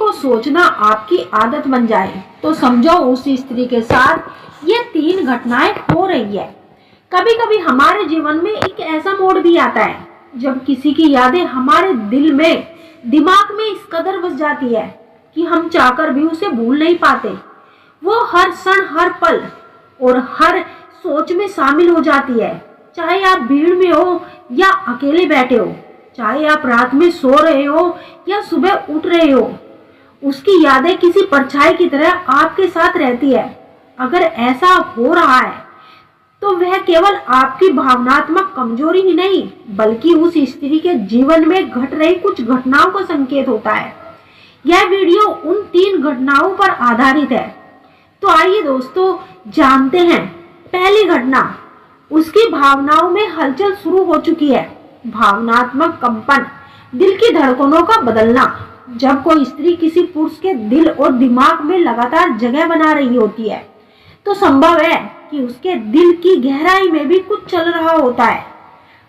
को सोचना आपकी आदत बन जाए तो समझो उस स्त्री के साथ ये 3 घटनाएं हो रही है। कभी कभी हमारे जीवन में एक ऐसा मोड़ भी आता है जब किसी की यादें हमारे दिल में, दिमाग में इस कदर बस जाती है कि हम चाहकर भी उसे भूल नहीं पाते। वो हर क्षण, हर पल और हर सोच में शामिल हो जाती है। चाहे आप भीड़ में हो या अकेले बैठे हो, चाहे आप रात में सो रहे हो या सुबह उठ रहे हो, उसकी यादें किसी परछाई की तरह आपके साथ रहती है। अगर ऐसा हो रहा है तो वह केवल आपकी भावनात्मक कमजोरी ही नहीं बल्कि उस स्त्री के जीवन में घट रही कुछ घटनाओं का संकेत होता है। यह वीडियो उन 3 घटनाओं पर आधारित है। तो आइए दोस्तों जानते हैं। पहली घटना, उसकी भावनाओं में हलचल शुरू हो चुकी है। भावनात्मक कंपन, दिल की धड़कनों का बदलना। जब कोई स्त्री किसी पुरुष के दिल और दिमाग में लगातार जगह बना रही होती है तो संभव है कि उसके दिल की गहराई में भी कुछ चल रहा होता है,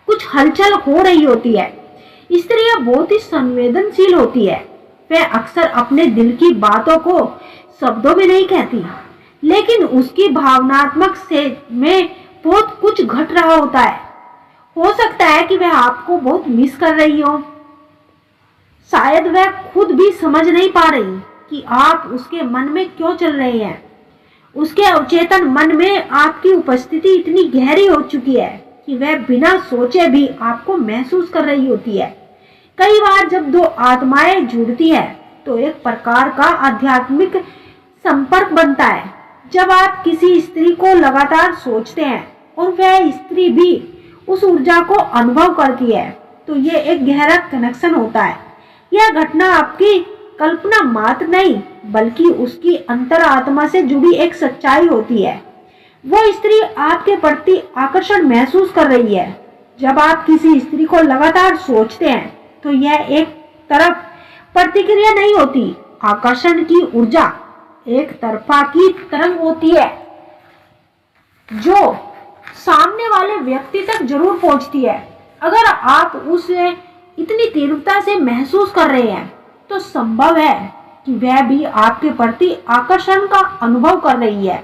कुछ हलचल हो रही होती है। स्त्रियां बहुत ही संवेदनशील होती है। वह अक्सर अपने दिल की बातों को शब्दों में नहीं कहती, लेकिन उसकी भावनात्मक से में बहुत कुछ घट रहा होता है। हो सकता है कि वह आपको बहुत मिस कर रही हो। शायद वह खुद भी समझ नहीं पा रही कि आप उसके मन में क्यों चल रहे हैं। उसके अवचेतन मन में आपकी उपस्थिति इतनी गहरी हो चुकी है कि वह बिना सोचे भी आपको महसूस कर रही होती है। कई बार जब 2 आत्माएं जुड़ती है तो एक प्रकार का आध्यात्मिक संपर्क बनता है। जब आप किसी स्त्री को लगातार सोचते हैं और वह स्त्री भी उस ऊर्जा को अनुभव करती है तो ये एक गहरा कनेक्शन होता है। यह घटना आपकी कल्पना मात्र नहीं बल्कि उसकी अंतरात्मा से जुड़ी एक सच्चाई होती है। वो स्त्री आपके प्रति आकर्षण महसूस कर रही है। जब आप किसी स्त्री को लगातार सोचते हैं तो यह एक तरफ प्रतिक्रिया नहीं होती। आकर्षण की ऊर्जा एक तरफा की तरंग होती है जो सामने वाले व्यक्ति तक जरूर पहुंचती है। अगर आप उसे इतनी तीव्रता से महसूस कर रहे हैं तो संभव है कि वह भी आपके प्रति आकर्षण का अनुभव कर रही है।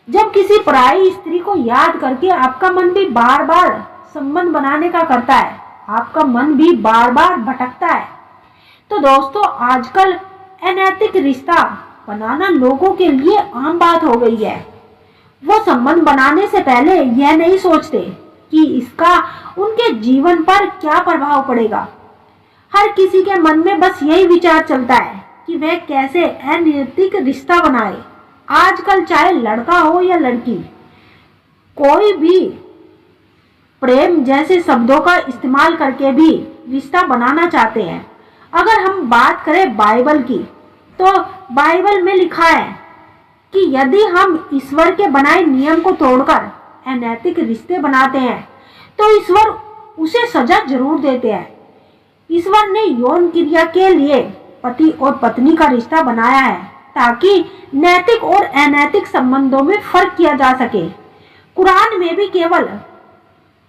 जब किसी पराई स्त्री को याद करके आपका मन भी बार बार संबंध बनाने का करता है, आपका मन भी बार बार भटकता है। तो दोस्तों आजकल अनैतिक रिश्ता बनाना लोगों के लिए आम बात हो गई है। वो संबंध बनाने से पहले यह नहीं सोचते कि इसका उनके जीवन पर क्या प्रभाव पड़ेगा। हर किसी के मन में बस यही विचार चलता है कि वह कैसे अनैतिक रिश्ता बनाए। आजकल चाहे लड़का हो या लड़की, कोई भी प्रेम जैसे शब्दों का इस्तेमाल करके भी रिश्ता बनाना चाहते हैं। अगर हम बात करें बाइबल की तो बाइबल में लिखा है कि यदि हम ईश्वर के बनाए नियम को तोड़कर अनैतिक रिश्ते बनाते हैं तो ईश्वर उसे सजा जरूर देते हैं। ईश्वर ने यौन क्रिया के लिए पति और पत्नी का रिश्ता बनाया है ताकि नैतिक और अनैतिक संबंधों में फर्क किया जा सके। कुरान में भी केवल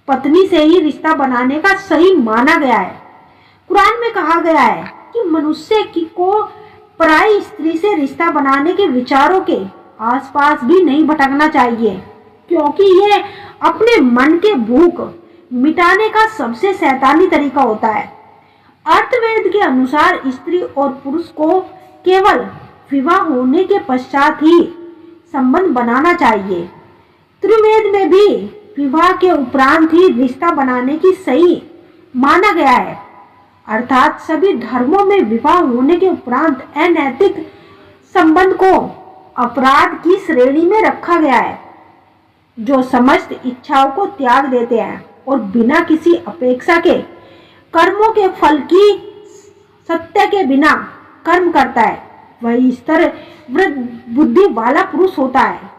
पत्नी से ही रिश्ता बनाने का सही माना गया है। कुरान में कहा गया है कि मनुष्य को पराई स्त्री से रिश्ता बनाने के विचारों के आसपास भी नहीं भटकना चाहिए, क्योंकि यह अपने मन के भूख मिटाने का सबसे शैतानी तरीका होता है। अर्थवेद के अनुसार स्त्री और पुरुष को केवल विवाह होने के पश्चात ही संबंध बनाना चाहिए। त्रिवेद में भी विवाह के उपरांत ही रिश्ता बनाने की सही माना गया है। अर्थात सभी धर्मों में विवाह होने के उपरांत अनैतिक संबंध को अपराध की श्रेणी में रखा गया है, जो समस्त इच्छाओं को त्याग देते हैं और बिना किसी अपेक्षा के कर्मों के फल की सत्य के बिना कर्म करता है। वही स्तर वृद्ध बुद्धि वाला पुरुष होता है।